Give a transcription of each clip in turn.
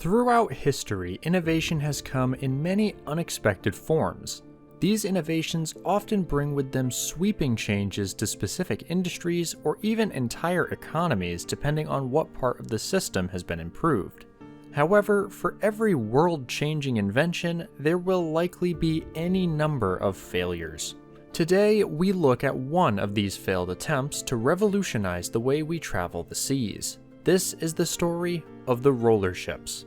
Throughout history, innovation has come in many unexpected forms. These innovations often bring with them sweeping changes to specific industries or even entire economies depending on what part of the system has been improved. However, for every world-changing invention, there will likely be any number of failures. Today, we look at one of these failed attempts to revolutionize the way we travel the seas. This is the story of the roller ships.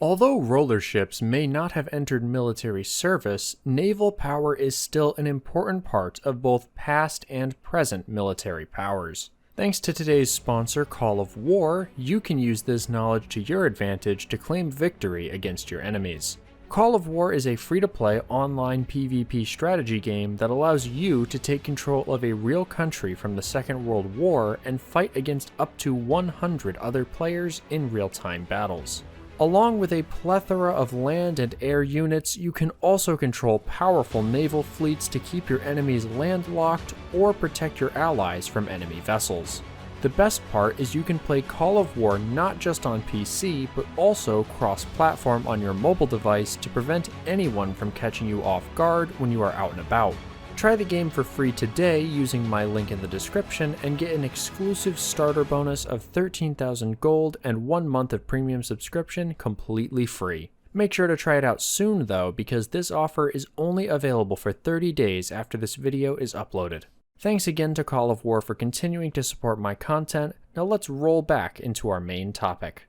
Although roller ships may not have entered military service, naval power is still an important part of both past and present military powers. Thanks to today's sponsor, Call of War, you can use this knowledge to your advantage to claim victory against your enemies. Call of War is a free-to-play online PvP strategy game that allows you to take control of a real country from the Second World War and fight against up to 100 other players in real-time battles. Along with a plethora of land and air units, you can also control powerful naval fleets to keep your enemies landlocked or protect your allies from enemy vessels. The best part is you can play Call of War not just on PC, but also cross-platform on your mobile device to prevent anyone from catching you off guard when you are out and about. Try the game for free today using my link in the description and get an exclusive starter bonus of 13,000 gold and 1 month of premium subscription completely free. Make sure to try it out soon though, because this offer is only available for 30 days after this video is uploaded. Thanks again to Call of War for continuing to support my content. Now let's roll back into our main topic.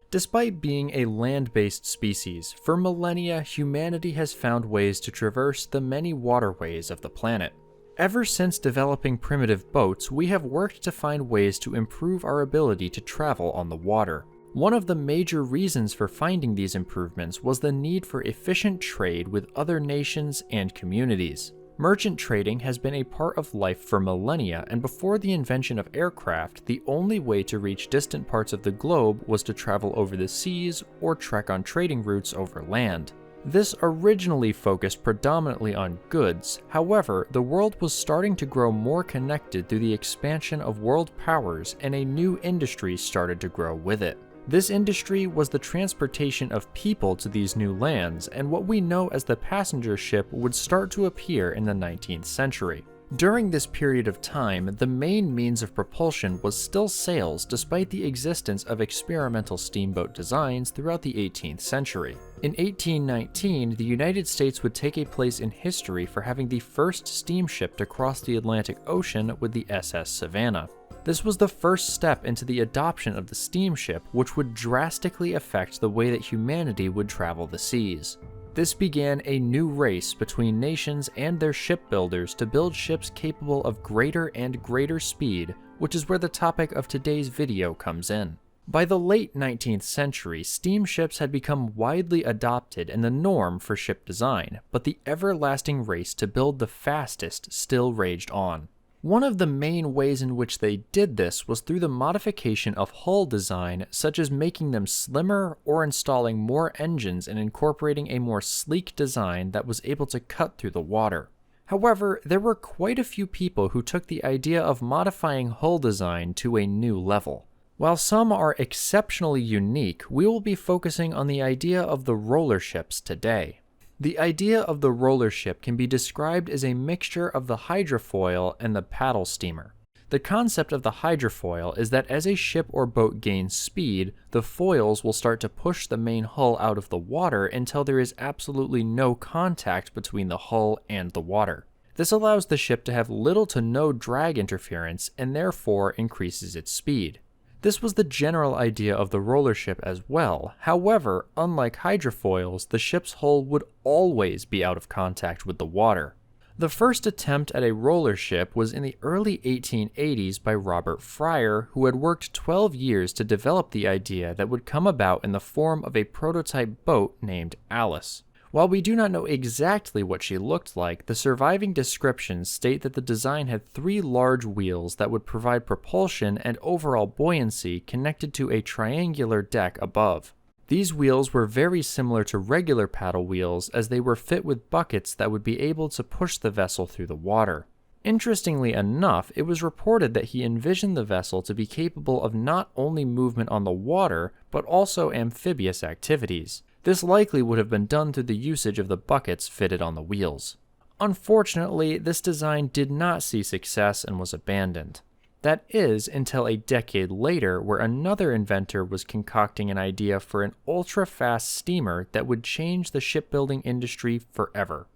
Despite being a land-based species, for millennia humanity has found ways to traverse the many waterways of the planet. Ever since developing primitive boats, we have worked to find ways to improve our ability to travel on the water. One of the major reasons for finding these improvements was the need for efficient trade with other nations and communities. Merchant trading has been a part of life for millennia, and before the invention of aircraft, the only way to reach distant parts of the globe was to travel over the seas or trek on trading routes over land. This originally focused predominantly on goods. However, the world was starting to grow more connected through the expansion of world powers, and a new industry started to grow with it. This industry was the transportation of people to these new lands, and what we know as the passenger ship would start to appear in the 19th century. During this period of time, the main means of propulsion was still sails despite the existence of experimental steamboat designs throughout the 18th century. In 1819, the United States would take a place in history for having the first steamship to cross the Atlantic Ocean with the SS Savannah. This was the first step into the adoption of the steamship, which would drastically affect the way that humanity would travel the seas. This began a new race between nations and their shipbuilders to build ships capable of greater and greater speed, which is where the topic of today's video comes in. By the late 19th century, steamships had become widely adopted and the norm for ship design, but the everlasting race to build the fastest still raged on. One of the main ways in which they did this was through the modification of hull design, such as making them slimmer or installing more engines and incorporating a more sleek design that was able to cut through the water. However, there were quite a few people who took the idea of modifying hull design to a new level. While some are exceptionally unique, we will be focusing on the idea of the roller ships today. The idea of the roller ship can be described as a mixture of the hydrofoil and the paddle steamer. The concept of the hydrofoil is that as a ship or boat gains speed, the foils will start to push the main hull out of the water until there is absolutely no contact between the hull and the water. This allows the ship to have little to no drag interference and therefore increases its speed. This was the general idea of the roller ship as well. However, unlike hydrofoils, the ship's hull would always be out of contact with the water. The first attempt at a roller ship was in the early 1880s by Robert Fryer, who had worked 12 years to develop the idea that would come about in the form of a prototype boat named Alice. While we do not know exactly what she looked like, the surviving descriptions state that the design had 3 large wheels that would provide propulsion and overall buoyancy connected to a triangular deck above. These wheels were very similar to regular paddle wheels as they were fit with buckets that would be able to push the vessel through the water. Interestingly enough, it was reported that he envisioned the vessel to be capable of not only movement on the water, but also amphibious activities. This likely would have been done through the usage of the buckets fitted on the wheels. Unfortunately, this design did not see success and was abandoned. That is, until a decade later, where another inventor was concocting an idea for an ultra-fast steamer that would change the shipbuilding industry forever.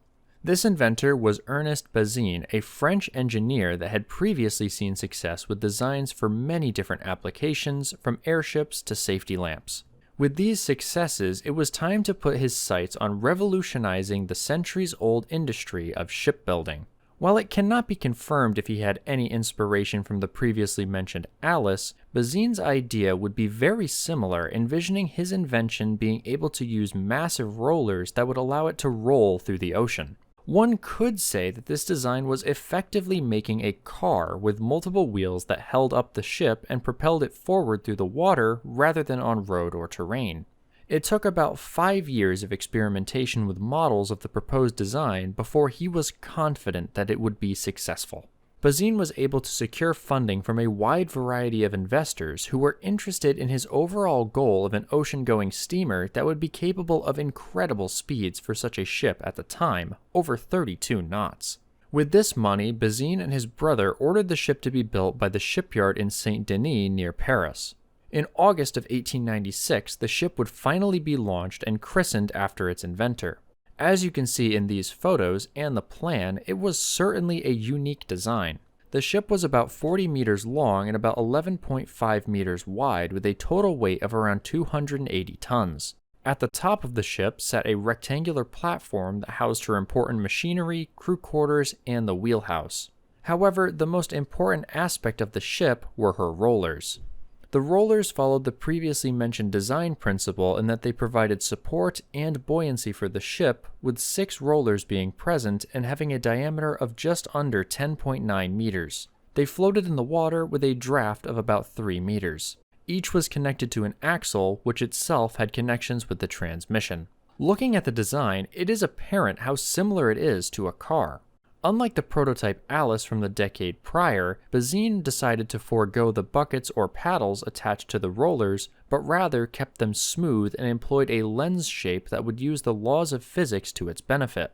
This inventor was Ernest Bazin, a French engineer that had previously seen success with designs for many different applications, from airships to safety lamps. With these successes, it was time to put his sights on revolutionizing the centuries-old industry of shipbuilding. While it cannot be confirmed if he had any inspiration from the previously mentioned Alice, Bazin's idea would be very similar, envisioning his invention being able to use massive rollers that would allow it to roll through the ocean. One could say that this design was effectively making a car with multiple wheels that held up the ship and propelled it forward through the water rather than on road or terrain. It took about 5 years of experimentation with models of the proposed design before he was confident that it would be successful. Bazin was able to secure funding from a wide variety of investors who were interested in his overall goal of an ocean-going steamer that would be capable of incredible speeds for such a ship at the time, over 32 knots. With this money, Bazin and his brother ordered the ship to be built by the shipyard in Saint-Denis near Paris. In August of 1896, the ship would finally be launched and christened after its inventor. As you can see in these photos and the plan, it was certainly a unique design. The ship was about 40 meters long and about 11.5 meters wide, with a total weight of around 280 tons. At the top of the ship sat a rectangular platform that housed her important machinery, crew quarters, and the wheelhouse. However, the most important aspect of the ship were her rollers. The rollers followed the previously mentioned design principle in that they provided support and buoyancy for the ship, with 6 rollers being present and having a diameter of just under 10.9 meters. They floated in the water with a draft of about 3 meters. Each was connected to an axle, which itself had connections with the transmission. Looking at the design, it is apparent how similar it is to a car. Unlike the prototype Alice from the decade prior, Bazin decided to forego the buckets or paddles attached to the rollers, but rather kept them smooth and employed a lens shape that would use the laws of physics to its benefit.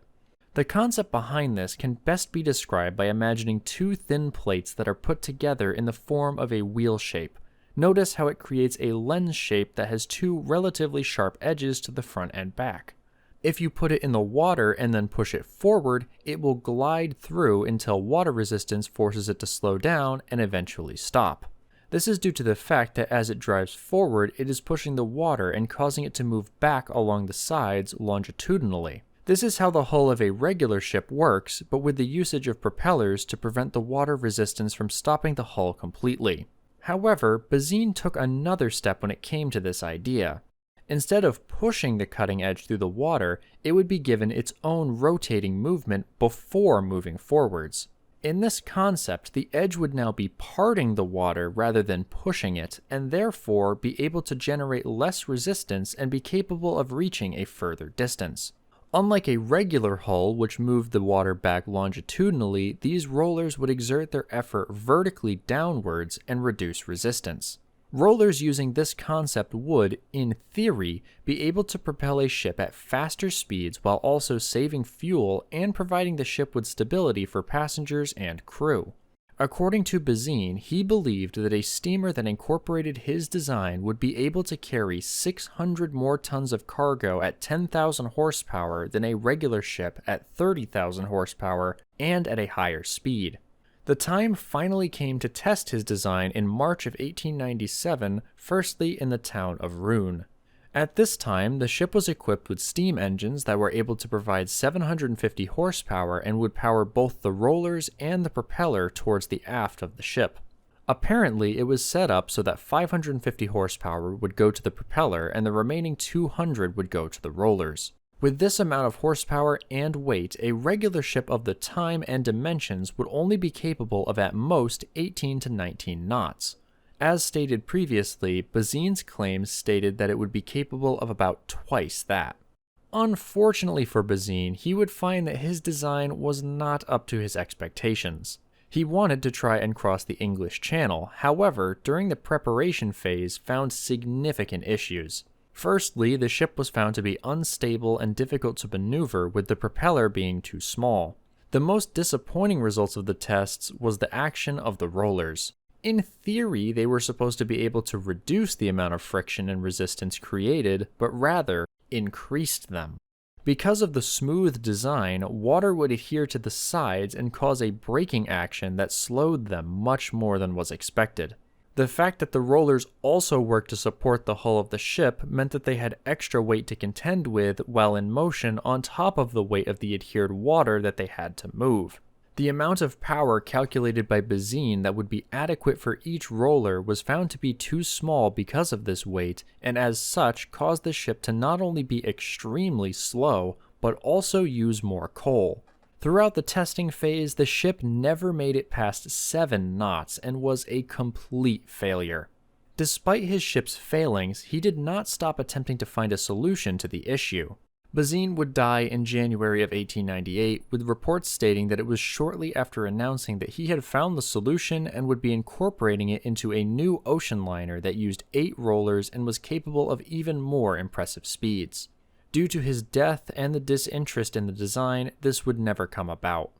The concept behind this can best be described by imagining 2 thin plates that are put together in the form of a wheel shape. Notice how it creates a lens shape that has 2 relatively sharp edges to the front and back. If you put it in the water and then push it forward, it will glide through until water resistance forces it to slow down and eventually stop. This is due to the fact that as it drives forward, it is pushing the water and causing it to move back along the sides longitudinally. This is how the hull of a regular ship works, but with the usage of propellers to prevent the water resistance from stopping the hull completely. However, Bazin took another step when it came to this idea. Instead of pushing the cutting edge through the water, it would be given its own rotating movement before moving forwards. In this concept, the edge would now be parting the water rather than pushing it, and therefore be able to generate less resistance and be capable of reaching a further distance. Unlike a regular hull, which moved the water back longitudinally, these rollers would exert their effort vertically downwards and reduce resistance. Rollers using this concept would, in theory, be able to propel a ship at faster speeds while also saving fuel and providing the ship with stability for passengers and crew. According to Bazin, he believed that a steamer that incorporated his design would be able to carry 600 more tons of cargo at 10,000 horsepower than a regular ship at 30,000 horsepower and at a higher speed. The time finally came to test his design in March of 1897, firstly in the town of Rouen. At this time, the ship was equipped with steam engines that were able to provide 750 horsepower and would power both the rollers and the propeller towards the aft of the ship. Apparently, it was set up so that 550 horsepower would go to the propeller and the remaining 200 would go to the rollers. With this amount of horsepower and weight, a regular ship of the time and dimensions would only be capable of at most 18 to 19 knots. As stated previously, Bazin's claims stated that it would be capable of about twice that. Unfortunately for Bazin, he would find that his design was not up to his expectations. He wanted to try and cross the English Channel, however, during the preparation phase found significant issues. Firstly, the ship was found to be unstable and difficult to maneuver, with the propeller being too small. The most disappointing results of the tests was the action of the rollers. In theory, they were supposed to be able to reduce the amount of friction and resistance created, but rather increased them. Because of the smooth design, water would adhere to the sides and cause a braking action that slowed them much more than was expected. The fact that the rollers also worked to support the hull of the ship meant that they had extra weight to contend with while in motion on top of the weight of the adhered water that they had to move. The amount of power calculated by Bazin that would be adequate for each roller was found to be too small because of this weight, and as such caused the ship to not only be extremely slow, but also use more coal. Throughout the testing phase, the ship never made it past 7 knots and was a complete failure. Despite his ship's failings, he did not stop attempting to find a solution to the issue. Bazin would die in January of 1898, with reports stating that it was shortly after announcing that he had found the solution and would be incorporating it into a new ocean liner that used 8 rollers and was capable of even more impressive speeds. Due to his death and the disinterest in the design, this would never come about.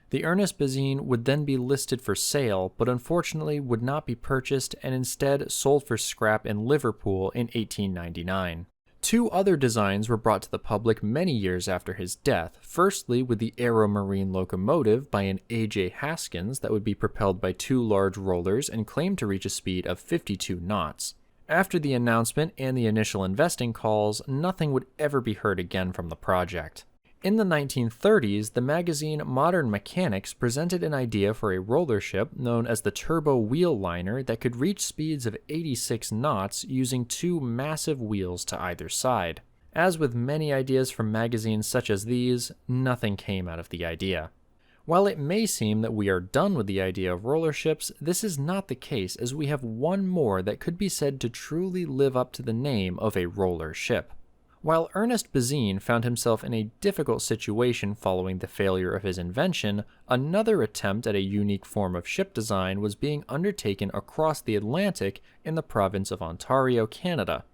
The Ernest Bazin would then be listed for sale, but unfortunately would not be purchased and instead sold for scrap in Liverpool in 1899. 2 other designs were brought to the public many years after his death, firstly with the Aeromarine locomotive by an A.J. Haskins that would be propelled by 2 large rollers and claimed to reach a speed of 52 knots. After the announcement and the initial investing calls, nothing would ever be heard again from the project. In the 1930s, the magazine Modern Mechanics presented an idea for a roller ship known as the Turbo Wheel Liner that could reach speeds of 86 knots using 2 massive wheels to either side. As with many ideas from magazines such as these, nothing came out of the idea. While it may seem that we are done with the idea of roller ships, this is not the case, as we have one more that could be said to truly live up to the name of a roller ship. While Ernest Bazin found himself in a difficult situation following the failure of his invention, another attempt at a unique form of ship design was being undertaken across the Atlantic in the province of Ontario, Canada.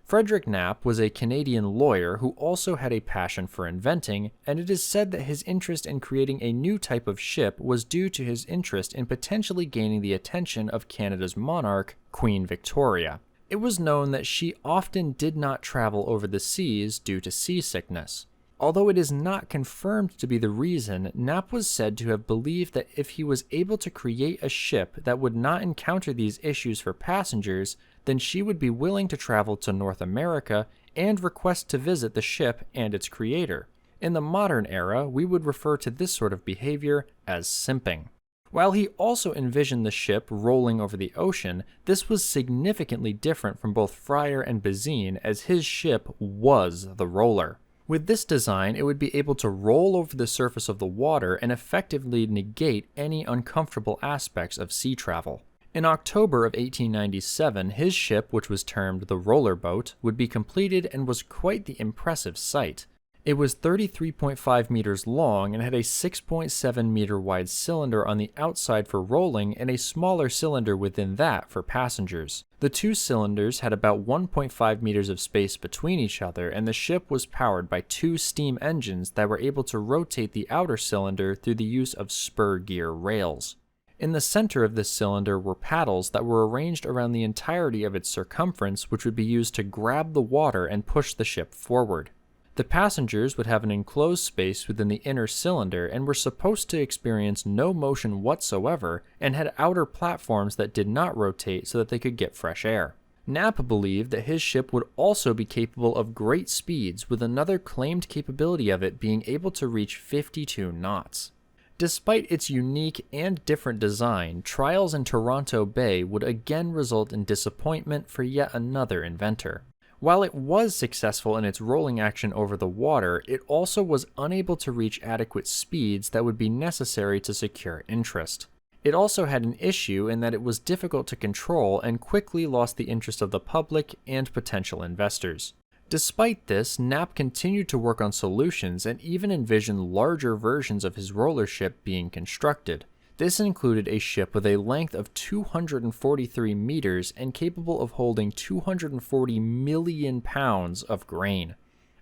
Frederick Knapp was a Canadian lawyer who also had a passion for inventing, and it is said that his interest in creating a new type of ship was due to his interest in potentially gaining the attention of Canada's monarch, Queen Victoria. It was known that she often did not travel over the seas due to seasickness. Although it is not confirmed to be the reason, Knapp was said to have believed that if he was able to create a ship that would not encounter these issues for passengers, then she would be willing to travel to North America and request to visit the ship and its creator. In the modern era, we would refer to this sort of behavior as simping. While he also envisioned the ship rolling over the ocean, this was significantly different from both Fryer and Bazin, as his ship was the roller. With this design, it would be able to roll over the surface of the water and effectively negate any uncomfortable aspects of sea travel. In October of 1897, his ship, which was termed the roller boat, would be completed and was quite the impressive sight. It was 33.5 meters long and had a 6.7 meter wide cylinder on the outside for rolling and a smaller cylinder within that for passengers. The 2 cylinders had about 1.5 meters of space between each other, and the ship was powered by 2 steam engines that were able to rotate the outer cylinder through the use of spur gear rails. In the center of this cylinder were paddles that were arranged around the entirety of its circumference, which would be used to grab the water and push the ship forward. The passengers would have an enclosed space within the inner cylinder and were supposed to experience no motion whatsoever, and had outer platforms that did not rotate so that they could get fresh air. Knapp believed that his ship would also be capable of great speeds, with another claimed capability of it being able to reach 52 knots. Despite its unique and different design, trials in Toronto Bay would again result in disappointment for yet another inventor. While it was successful in its rolling action over the water, it also was unable to reach adequate speeds that would be necessary to secure interest. It also had an issue in that it was difficult to control and quickly lost the interest of the public and potential investors. Despite this, Knapp continued to work on solutions and even envisioned larger versions of his roller ship being constructed. This included a ship with a length of 243 meters and capable of holding 240 million pounds of grain.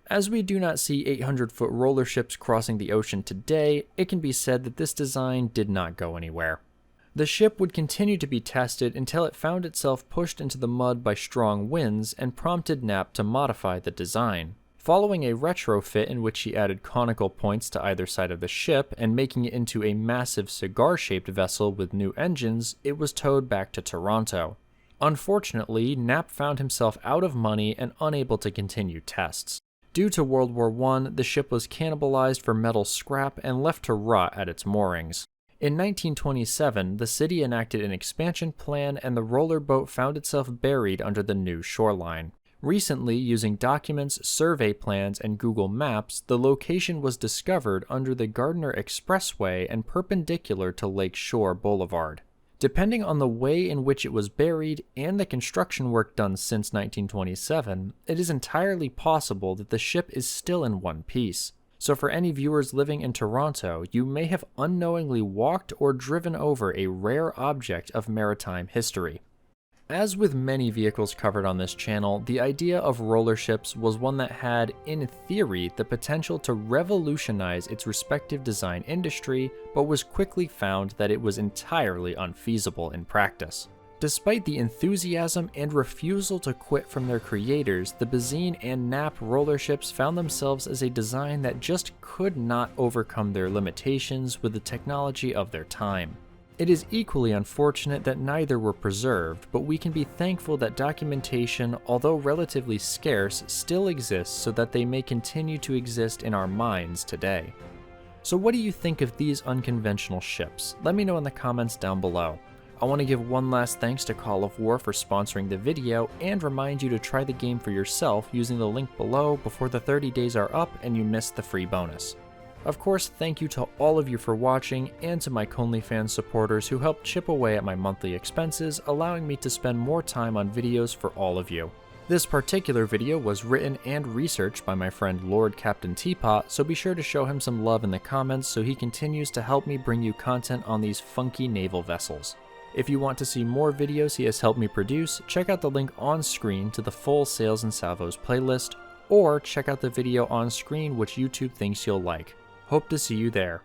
As we do not see 800-foot roller ships crossing the ocean today, it can be said that this design did not go anywhere. The ship would continue to be tested until it found itself pushed into the mud by strong winds and prompted Knapp to modify the design. Following a retrofit in which he added conical points to either side of the ship and making it into a massive cigar-shaped vessel with new engines, it was towed back to Toronto. Unfortunately, Knapp found himself out of money and unable to continue tests. Due to World War I, the ship was cannibalized for metal scrap and left to rot at its moorings. In 1927, the city enacted an expansion plan and the roller boat found itself buried under the new shoreline. Recently, using documents, survey plans, and Google Maps, the location was discovered under the Gardiner Expressway and perpendicular to Lake Shore Boulevard. Depending on the way in which it was buried and the construction work done since 1927, it is entirely possible that the ship is still in one piece. So for any viewers living in Toronto, you may have unknowingly walked or driven over a rare object of maritime history. As with many vehicles covered on this channel, the idea of roller ships was one that had, in theory, the potential to revolutionize its respective design industry, but was quickly found that it was entirely unfeasible in practice. Despite the enthusiasm and refusal to quit from their creators, the Bazin and Knapp roller ships found themselves as a design that just could not overcome their limitations with the technology of their time. It is equally unfortunate that neither were preserved, but we can be thankful that documentation, although relatively scarce, still exists so that they may continue to exist in our minds today. So what do you think of these unconventional ships? Let me know in the comments down below. I want to give one last thanks to Call of War for sponsoring the video and remind you to try the game for yourself using the link below before the 30 days are up and you miss the free bonus. Of course, thank you to all of you for watching and to my ConeFans supporters who help chip away at my monthly expenses, allowing me to spend more time on videos for all of you. This particular video was written and researched by my friend Lord Captain Teapot, so be sure to show him some love in the comments so he continues to help me bring you content on these funky naval vessels. If you want to see more videos he has helped me produce, check out the link on screen to the full Sales and Salvos playlist, or check out the video on screen which YouTube thinks you'll like. Hope to see you there.